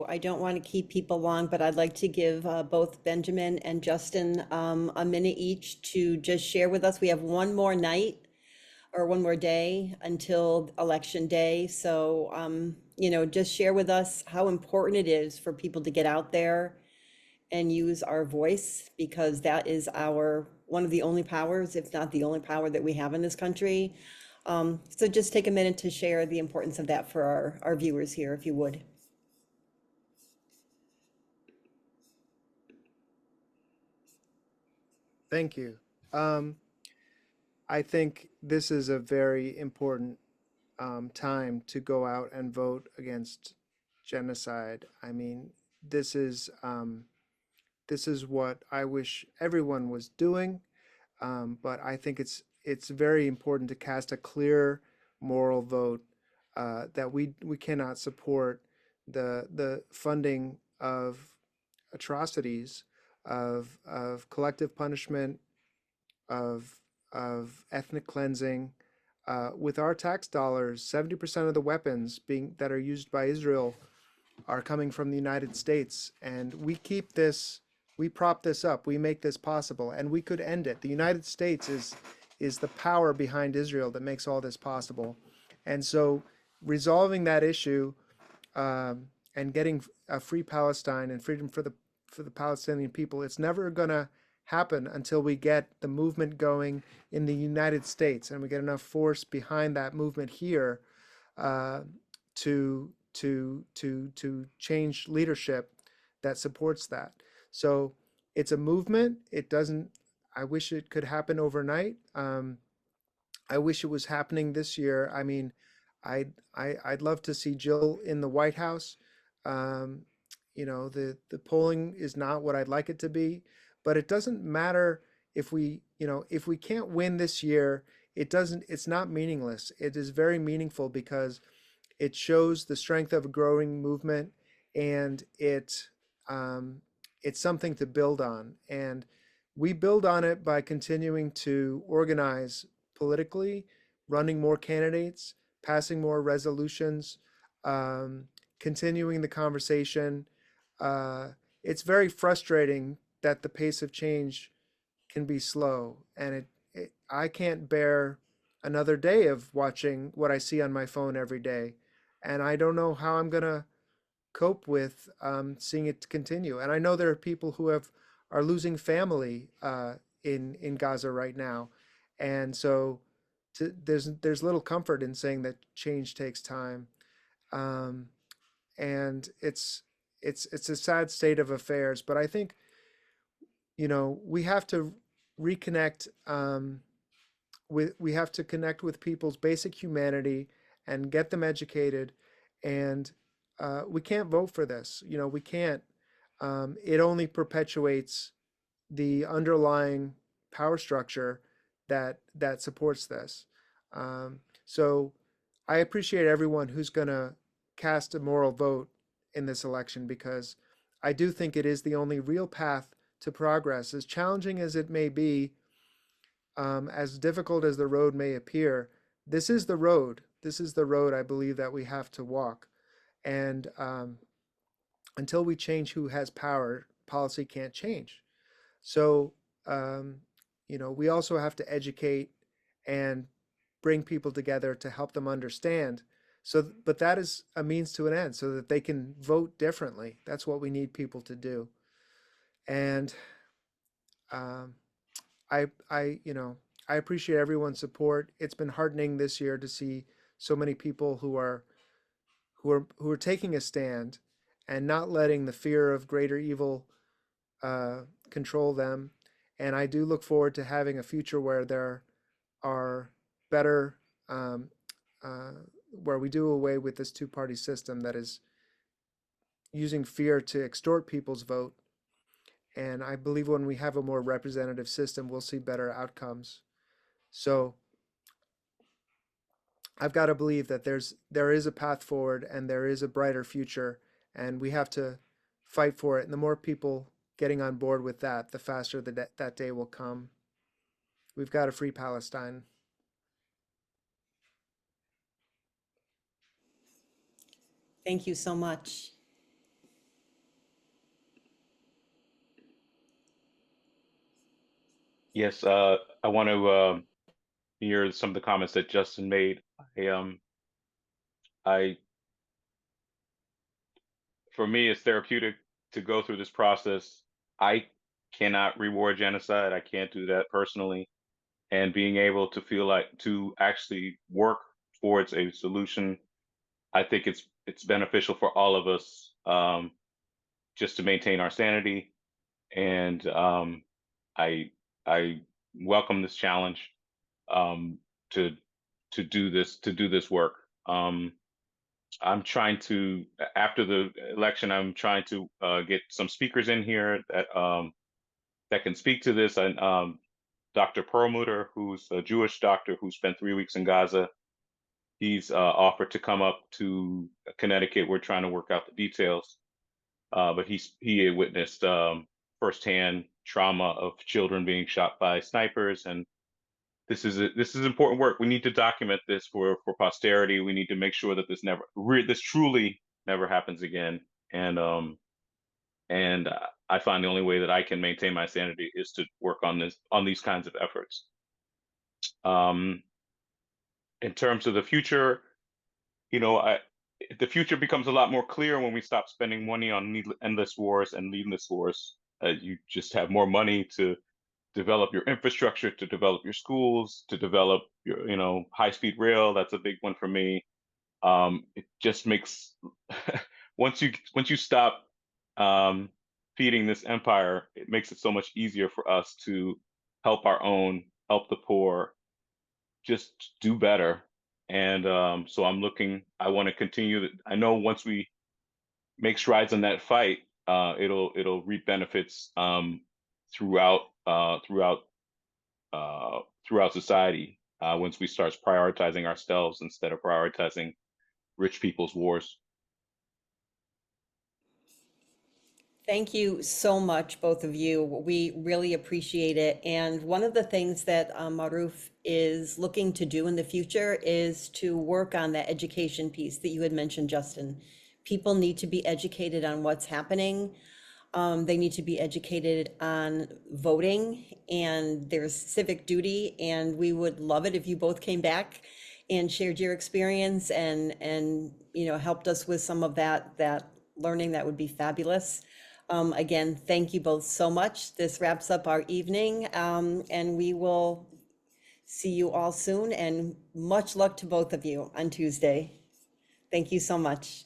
I don't want to keep people long, but I'd like to give both Benjamin and Justin a minute each to just share with us. We have one more night or one more day until election day. So, just share with us how important it is for people to get out there and use our voice, because that is one of the only powers, if not the only power that we have in this country. So just take a minute to share the importance of that for our viewers here, if you would. Thank you. Um, I think this is a very important time to go out and vote against genocide. I mean, this is um, this is what I wish everyone was doing, but I think it's very important to cast a clear moral vote that we cannot support the funding of atrocities, of collective punishment, of ethnic cleansing. With our tax dollars, 70% of the weapons being that are used by Israel are coming from the United States, and we prop this up, we make this possible, and we could end it. The United States is the power behind Israel that makes all this possible, and so resolving that issue and getting a free Palestine and freedom for the Palestinian people, it's never going to happen until we get the movement going in the United States and we get enough force behind that movement here uh, to change leadership that supports that. So it's a movement. It doesn't. I wish it could happen overnight. I wish it was happening this year. I mean, I'd love to see Jill in the White House. Um, the polling is not what I'd like it to be, but it doesn't matter if if we can't win this year, it's not meaningless. It is very meaningful because it shows the strength of a growing movement, and um, it's something to build on. And we build on it by continuing to organize politically, running more candidates, passing more resolutions, um, continuing the conversation. Uh, it's very frustrating that the pace of change can be slow, and I can't bear another day of watching what I see on my phone every day, and I don't know how I'm gonna cope with seeing it continue. And I know there are people who are losing family in Gaza right now, and so there's little comfort in saying that change takes time, um, and it's a sad state of affairs. But I think we have to reconnect we have to connect with people's basic humanity and get them educated. And we can't vote for this. We can't. It only perpetuates the underlying power structure that supports this. So I appreciate everyone who's going to cast a moral vote in this election, because I do think it is the only real path to progress, as challenging as it may be, as difficult as the road may appear. This is the road. This is the road I believe that we have to walk. And until we change who has power, policy can't change. So, um, we also have to educate and bring people together to help them understand. So, but that is a means to an end so that they can vote differently. That's what we need people to do. And um, I appreciate everyone's support. It's been heartening this year to see so many people who are taking a stand and not letting the fear of greater evil control them. And I do look forward to having a future where there are better, um, uh, where we do away with this two-party system that is using fear to extort people's vote. And I believe when we have a more representative system, we'll see better outcomes. So I've got to believe that there is a path forward and there is a brighter future, and we have to fight for it. And the more people getting on board with that, the faster that day will come. We've got to free Palestine. Thank you so much. Yes, I want to hear some of the comments that Justin made. I, um, I, for me, it's therapeutic to go through this process. I cannot reward genocide. I can't do that personally. And being able to feel like to actually work towards a solution, I think it's beneficial for all of us, just to maintain our sanity. And I I welcome this challenge, um, to to do this work. Um, I'm trying to after the election, I'm trying to get some speakers in here that can speak to this. And Dr. Perlmutter, who's a Jewish doctor who spent 3 weeks in Gaza, he's offered to come up to Connecticut. We're trying to work out the details, but he had witnessed firsthand trauma of children being shot by snipers, and this is important work. We need to document this for posterity. We need to make sure that this truly never happens again. And I find the only way that I can maintain my sanity is to work on these kinds of efforts. Um, in terms of the future, you know, the future becomes a lot more clear when we stop spending money on endless wars and needless wars. You just have more money to develop your infrastructure, to develop your schools, to develop your, high-speed rail. That's a big one for me. It just makes once you stop um, feeding this empire, it makes it so much easier for us to help our own, help the poor, just do better. And so I want to continue that. I know once we make strides in that fight, it'll reap benefits throughout uh, throughout throughout society, once we start prioritizing ourselves instead of prioritizing rich people's wars. Thank you so much, both of you. We really appreciate it. And one of the things that Maruf is looking to do in the future is to work on that education piece that you had mentioned, Justin. People need to be educated on what's happening. They need to be educated on voting and their civic duty. And we would love it if you both came back and shared your experience and helped us with some of that learning. That would be fabulous. Again, thank you both so much. This wraps up our evening, and we will see you all soon. And much luck to both of you on Tuesday. Thank you so much.